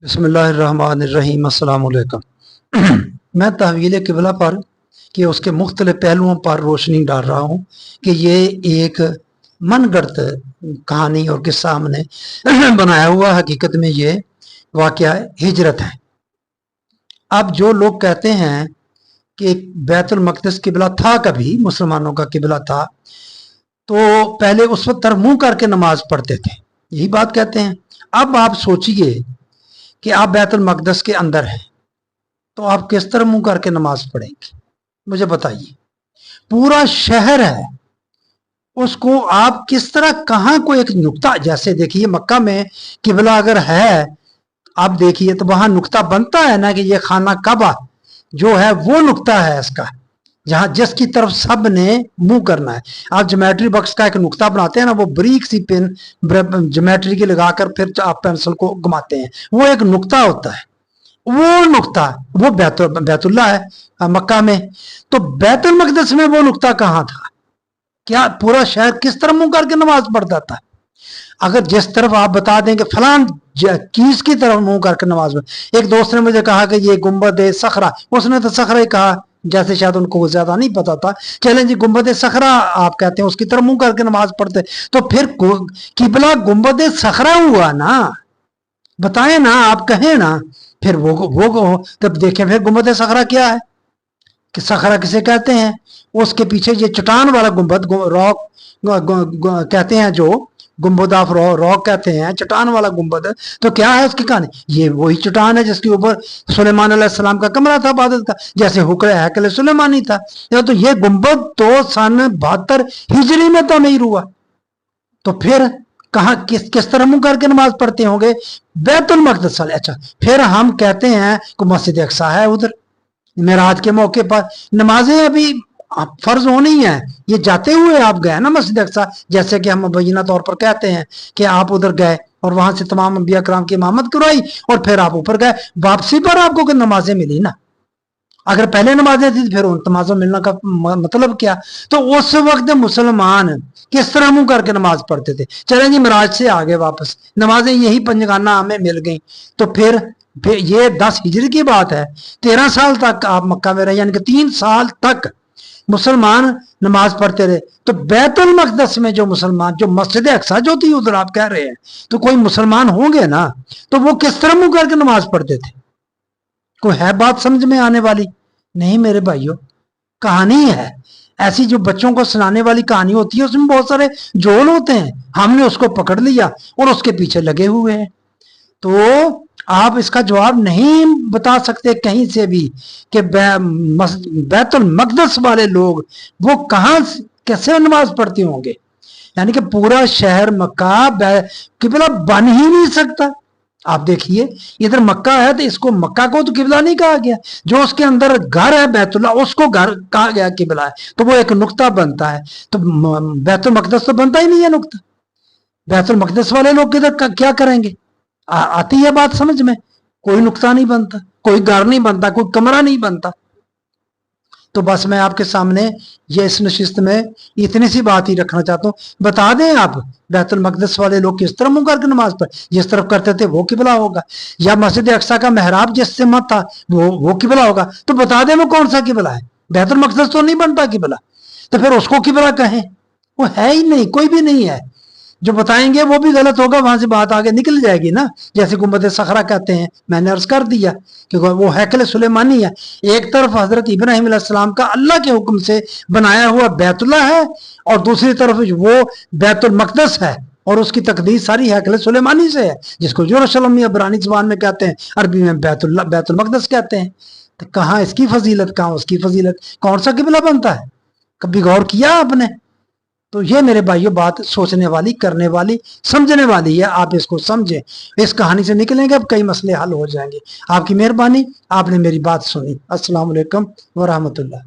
बिस्मिल्लाहिर्रहमानिर्रहीम। अस्सलाम वालेकुम। मैं तहवील क़िबला पर कि उसके मुख्तलिफ पहलुओं पर रोशनी डाल रहा हूँ कि ये एक मनगढ़ंत कहानी और किस्सा हमने बनाया हुआ, हकीकत में ये वाक़या हिजरत है। अब जो लोग कहते हैं कि बैतुल मक़दिस क़िबला था, कभी मुसलमानों का क़िबला था, तो पहले उस पर तरफ मुँह करके नमाज पढ़ते थे, यही बात कहते हैं। अब आप सोचिए कि आप बैतुल मक़दस के अंदर हैं, तो आप किस तरह मुंह करके नमाज पढ़ेंगे, मुझे बताइए। पूरा शहर है, उसको आप किस तरह, कहाँ को एक नुक्ता, जैसे देखिए मक्का में किबला अगर है, आप देखिए तो वहां नुक्ता बनता है ना कि ये खाना काबा जो है वो नुक्ता है इसका, जहां जिसकी तरफ सब ने मुंह करना है। आप ज्योमेट्री बॉक्स का एक नुक्ता बनाते हैं ना, वो बारीक सी पेन ज्योमेट्री की लगाकर फिर आप पेंसिल को घुमाते हैं, वो एक नुक्ता होता है। वो नुक्ता वो बैतुल्ला है मक्का में, तो बैतुल मक़दिस में वो नुक्ता कहाँ था? क्या पूरा शहर किस तरह मुंह करके नमाज पढ़ता था? अगर जिस तरफ आप बता दें कि फलान चीज की तरफ मुंह करके नमाज पढ़। एक दोस्त ने मुझे कहा कि ये गुंबद सखरा, उसने तो सखरा ही कहा, जैसे शायद उनको ज्यादा नहीं पता था। चलें जी, गुंबद सखरा आप कहते हैं, उसकी तरफ मुंह करके नमाज पढ़ते, तो फिर किबला गुंबद सखरा हुआ ना? बताएं ना, आप कहें ना, फिर वो तब देखें फिर गुंबद सखरा क्या है, कि सखरा किसे कहते हैं? उसके पीछे ये चट्टान वाला गुंबद, रॉक कहते हैं, जो गुंबद ऑफ रॉक कहते हैं, चट्टान वाला गुंबद। तो क्या है उसकी कहानी? ये वही चट्टान है जिसके ऊपर सुलेमान अलैहिस्सलाम का कमरा था इबादत का, जैसे हुक्र हैकल सुलेमानी था। तो ये गुंबद तो सन 72 हिजरी में तामीर हुआ, तो फिर कहा किस तरह मुंह करके नमाज पढ़ते होंगे? बैतुल मक़दिस। अच्छा, फिर हम कहते हैं कि मस्जिद अक्सा है, उधर मेराज के मौके पर नमाजें अभी फर्ज होनी है, ये जाते हुए आप गए ना मस्जिद अक्सा, जैसे कि हम मुबैना तौर पर कहते हैं कि आप उधर गए और वहां से तमाम अंबिया कराम की इमामत करवाई और फिर आप ऊपर गए, वापसी पर आपको कुछ नमाजें मिली ना। अगर पहले नमाजें थी फिर उन नमाजों मिलने का मतलब क्या? तो उस वक्त मुसलमान किस तरह मुंह करके नमाज पढ़ते थे? चलें जी, मिराज से आगे वापस नमाजें यही पंजगाना हमें मिल गई, तो फिर ये 10 हिजरी की बात है, 13 साल तक आप मक्का में रहे, यानी कि 3 साल तक मुसलमान नमाज पढ़ते रहे। तो बैतुल मक़दस में जो मुसलमान, जो मस्जिद अक्सा जो थी उधर आप कह रहे हैं, तो कोई मुसलमान होंगे ना, तो वो किस तरह मुंह करके नमाज पढ़ते थे? कोई है बात समझ में आने वाली? नहीं मेरे भाइयों, कहानी है ऐसी जो बच्चों को सुनाने वाली कहानी होती है, उसमें बहुत सारे जोड़ होते हैं, हमने उसको पकड़ लिया और उसके पीछे लगे हुए हैं। तो आप इसका जवाब नहीं बता सकते कहीं से भी कि बैतुल मक़दिस वाले लोग वो कहां कैसे नमाज पढ़ते होंगे। यानी कि पूरा शहर मक्का किबला बन ही नहीं सकता। आप देखिए, इधर मक्का है तो इसको मक्का को तो किबला नहीं कहा गया, जो उसके अंदर घर है बैतुल्ला उसको घर कहा गया किबला है, तो वो एक नुक्ता बनता है। तो बैतुल मक़दिस तो बनता ही नहीं है नुक्ता। बैतुल मक़दिस वाले लोग किधर क्या करेंगे? आती है बात समझ में? कोई नुक्ता नहीं बनता, कोई घर नहीं बनता, कोई कमरा नहीं बनता। तो बस मैं आपके सामने ये इस नशिस्त में इतनी सी बात ही रखना चाहता हूँ। बता दें आप, बैतुल मक़दिस वाले लोग किस तरह मुंह करके नमाज पढ़े? जिस तरफ करते थे वो किबला होगा, या मस्जिद अक्सा का मेहराब जिससे मत था वो किबला होगा। तो बता दें वो कौन सा किबला है? बैतुल मक़दिस तो नहीं बनता किबला, तो फिर उसको किबला कहें? वो है ही नहीं, कोई भी नहीं है। जो बताएंगे वो भी गलत होगा, वहां से बात आगे निकल जाएगी ना। जैसे गुंबद सखरा कहते हैं, मैंने अर्ज कर दिया कि वो हैकल सुलेमानी है। एक तरफ हजरत इब्राहिम अलैहिस्सलाम का अल्लाह के हुक्म से बनाया हुआ बैतुल्ला है, और दूसरी तरफ वो बैतुल मक़दिस है, और उसकी तकदीस सारी हैकल सुलेमानी से है, जिसको यरूशलेम या इब्रानी ज़बान में कहते हैं, अरबी में बैतुल मक़दिस कहते हैं। तो कहाँ इसकी फजीलत, कहाँ उसकी फजीलत? कौन सा किबला बनता है? कभी गौर किया आपने? तो ये मेरे भाइयों बात सोचने वाली, करने वाली, समझने वाली है। आप इसको समझें, इस कहानी से निकलेंगे, अब कई मसले हल हो जाएंगे। आपकी मेहरबानी, आपने मेरी बात सुनी। अस्सलाम वालेकुम व रहमतुल्लाह।